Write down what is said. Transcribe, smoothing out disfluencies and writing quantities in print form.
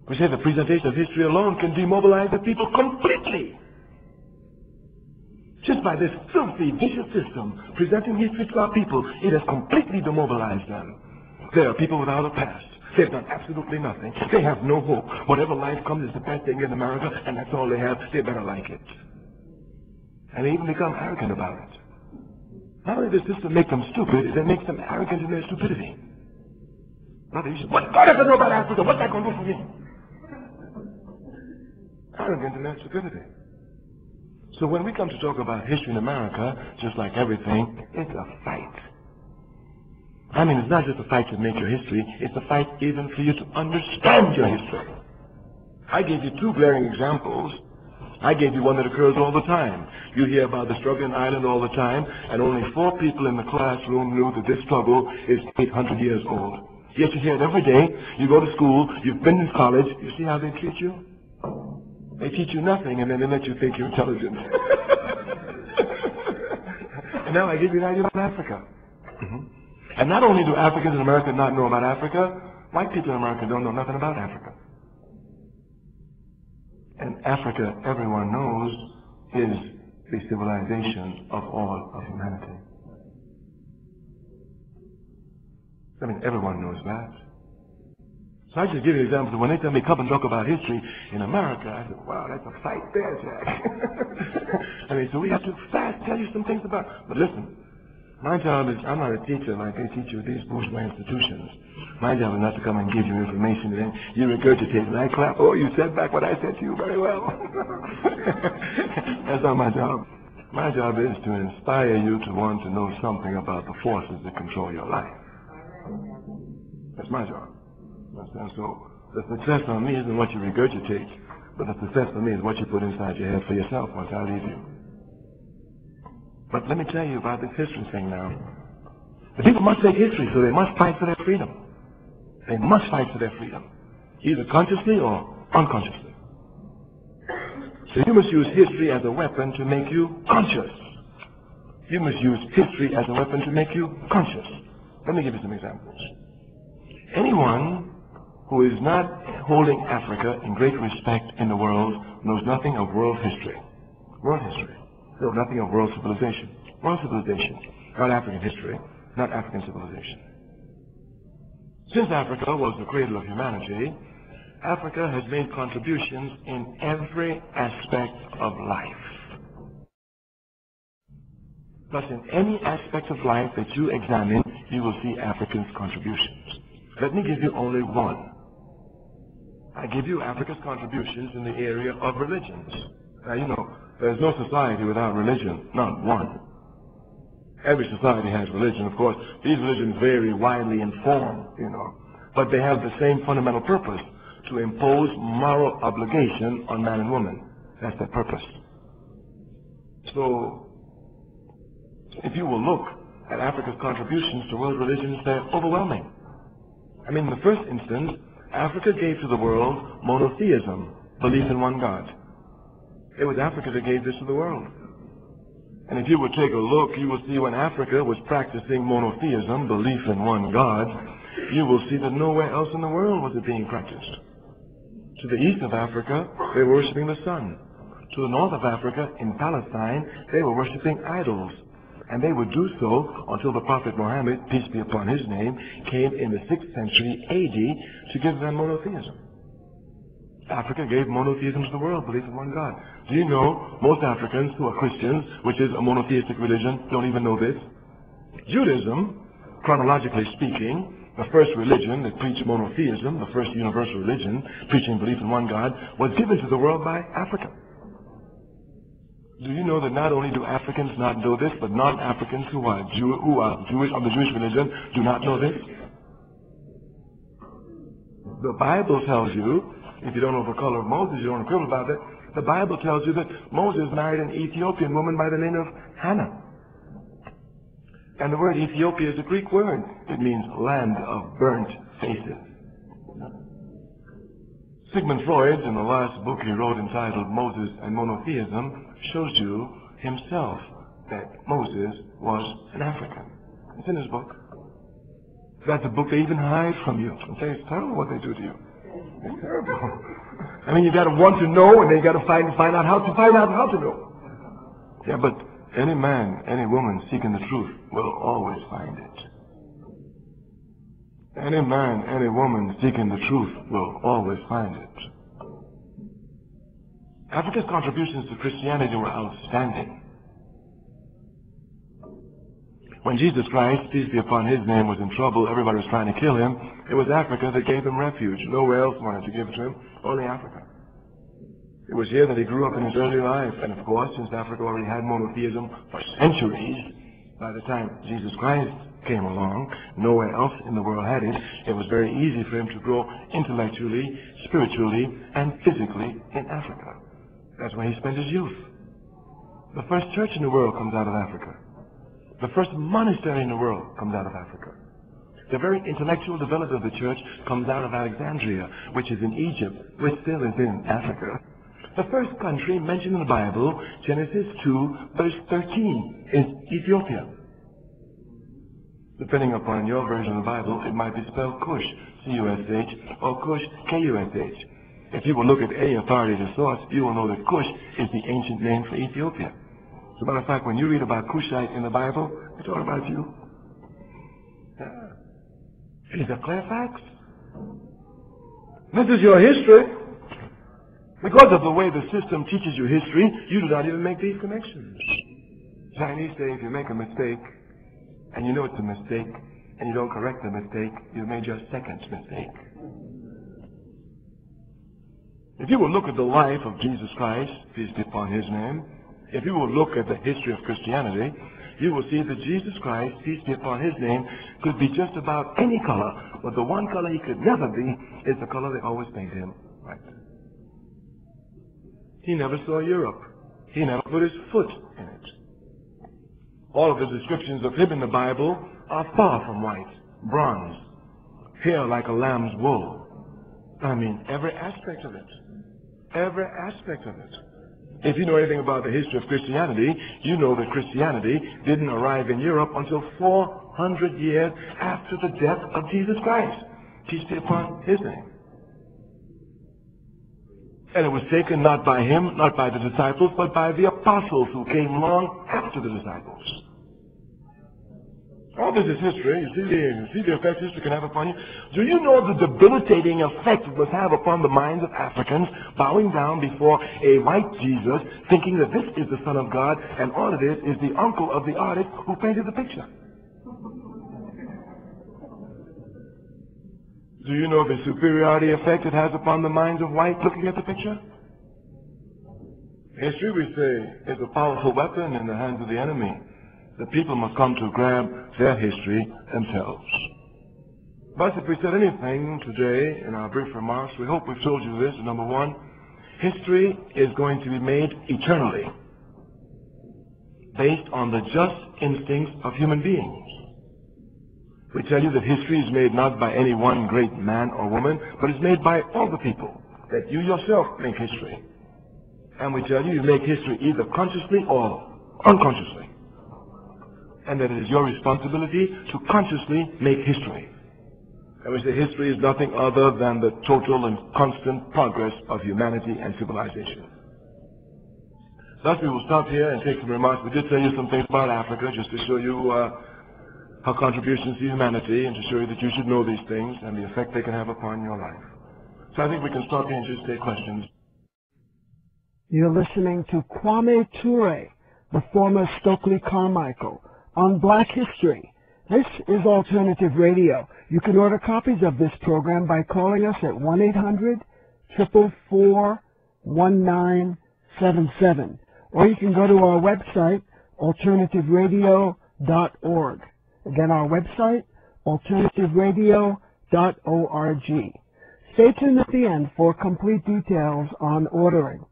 We say the presentation of history alone can demobilize the people completely. Just by this filthy, vicious system presenting history to our people, it has completely demobilized them. There are people without a past. They've done absolutely nothing. They have no hope. Whatever life comes is the best thing in America, and that's all they have. They better like it. And they even become arrogant about it. Not only does the system make them stupid, it makes them arrogant in their stupidity. Brother, you say, what God ever know about Africa? What's that going to do for me? Arrogant in their stupidity. So when we come to talk about history in America, just like everything, it's a fight. I mean, it's not just a fight to make your history, it's a fight even for you to understand your history. I gave you two glaring examples. I gave you one that occurs all the time. You hear about the struggle in Ireland all the time, and only 4 people in the classroom knew that this struggle is 800 years old. Yet you hear it every day. You go to school, you've been in college, you see how they treat you? They teach you nothing, and then they let you think you're intelligent. And now I give you an idea about Africa. And not only do Africans in America not know about Africa, white people in America don't know nothing about Africa. And Africa, everyone knows, is the civilization of all of humanity. I mean, everyone knows that. So I just give you examples. When they tell me come and talk about history in America, I said, wow, that's a fight there, Jack. I mean, so we have to fast tell you some things about it. But listen, my job is, I'm not a teacher like they teach you at these bourgeois institutions. My job is not to come and give you information and then you regurgitate and I clap, oh, you said back what I said to you very well. That's not my job. My job is to inspire you to want to know something about the forces that control your life. That's my job. So the success for me isn't what you regurgitate, but the success for me is what you put inside your head for yourself once I leave you. But let me tell you about this history thing now. The people must make history, so they must fight for their freedom. They must fight for their freedom, either consciously or unconsciously. So you must use history as a weapon to make you conscious. You must use history as a weapon to make you conscious. Let me give you some examples. Anyone who is not holding Africa in great respect in the world knows nothing of world history. World history. Knows nothing of world civilization. World civilization. Not African history. Not African civilization. Since Africa was the cradle of humanity, Africa has made contributions in every aspect of life. Thus, in any aspect of life that you examine, you will see Africans' contributions. Let me give you only one. I give you Africa's contributions in the area of religions. Now, you know, there's no society without religion, not one. Every society has religion, of course. These religions vary widely in form, you know, but they have the same fundamental purpose, to impose moral obligation on man and woman. That's their purpose. So, if you will look at Africa's contributions to world religions, they're overwhelming. I mean, in the first instance, Africa gave to the world monotheism, belief in one God. It was Africa that gave this to the world. And if you would take a look, you will see when Africa was practicing monotheism, belief in one God, you will see that nowhere else in the world was it being practiced. To the east of Africa, they were worshiping the sun. To the north of Africa, in Palestine, they were worshiping idols. And they would do so until the Prophet Muhammad, peace be upon his name, came in the 6th century AD to give them monotheism. Africa gave monotheism to the world, belief in one God. Do you know most Africans who are Christians, which is a monotheistic religion, don't even know this? Judaism, chronologically speaking, the first religion that preached monotheism, the first universal religion, preaching belief in one God, was given to the world by Africa. Do you know that not only do Africans not know this, but non-Africans who are Jewish of the Jewish religion do not know this? The Bible tells you, if you don't know the color of Moses, you don't quibble about it, the Bible tells you that Moses married an Ethiopian woman by the name of Hannah. And the word Ethiopia is a Greek word. It means land of burnt faces. Sigmund Freud, in the last book he wrote entitled Moses and Monotheism, shows you himself that Moses was an African. It's in his book. That's a book they even hide from you. And say it's terrible what they do to you. It's terrible. I mean, you got to want to know, and then you got to find out how to know. Yeah, but any man, any woman seeking the truth will always find it. Any man, any woman seeking the truth will always find it. Africa's contributions to Christianity were outstanding. When Jesus Christ, peace be upon his name, was in trouble, everybody was trying to kill him, it was Africa that gave him refuge. Nowhere else wanted to give it to him, only Africa. It was here that he grew up in his early life, and of course, since Africa already had monotheism for centuries, by the time Jesus Christ came along, nowhere else in the world had it. It was very easy for him to grow intellectually, spiritually, and physically in Africa. That's where he spent his youth. The first church in the world comes out of Africa. The first monastery in the world comes out of Africa. The very intellectual development of the church comes out of Alexandria, which is in Egypt, which still is in Africa. The first country mentioned in the Bible, Genesis 2, verse 13, is Ethiopia. Depending upon your version of the Bible, it might be spelled Cush, C-U-S-H, or Cush, K-U-S-H. If you will look at any authoritative source, you will know that Cush is the ancient name for Ethiopia. As a matter of fact, when you read about Cushite in the Bible, it's all about you. These are clear facts. This is your history. Because of the way the system teaches you history, you do not even make these connections. Chinese say if you make a mistake, and you know it's a mistake, and you don't correct the mistake, you've made your second mistake. If you will look at the life of Jesus Christ, peace be upon his name, if you will look at the history of Christianity, you will see that Jesus Christ, peace be upon his name, could be just about any color, but the one color he could never be is the color they always paint him, white. He never saw Europe. He never put his foot in it. All of the descriptions of him in the Bible are far from white, bronze, hair like a lamb's wool. I mean, every aspect of it. Every aspect of it. If you know anything about the history of Christianity, you know that Christianity didn't arrive in Europe until 400 years after the death of Jesus Christ. Peace be upon his name. And it was taken not by him, not by the disciples, but by the apostles who came long after the disciples. All this is history. You see the effect history can have upon you. Do you know the debilitating effect it must have upon the minds of Africans bowing down before a white Jesus, thinking that this is the Son of God, and all it is the uncle of the artist who painted the picture? Do you know the superiority effect it has upon the minds of white looking at the picture? History, we say, is a powerful weapon in the hands of the enemy. The people must come to grab their history themselves. But if we said anything today in our brief remarks, we hope we've told you this. Number one, history is going to be made eternally based on the just instincts of human beings. We tell you that history is made not by any one great man or woman, but is made by all the people, that you yourself make history. And we tell you, you make history either consciously or unconsciously. And that it is your responsibility to consciously make history. And we say history is nothing other than the total and constant progress of humanity and civilization. Thus, we will stop here and take some remarks. We did tell you some things about Africa, just to show you her contributions to humanity, and to show you that you should know these things and the effect they can have upon your life. So I think we can stop here and just take questions. You're listening to Kwame Ture, the former Stokely Carmichael, on Black History. This is Alternative Radio. You can order copies of this program by calling us at 1-800-444-1977. Or you can go to our website, alternativeradio.org. Again, our website, alternativeradio.org. Stay tuned at the end for complete details on ordering.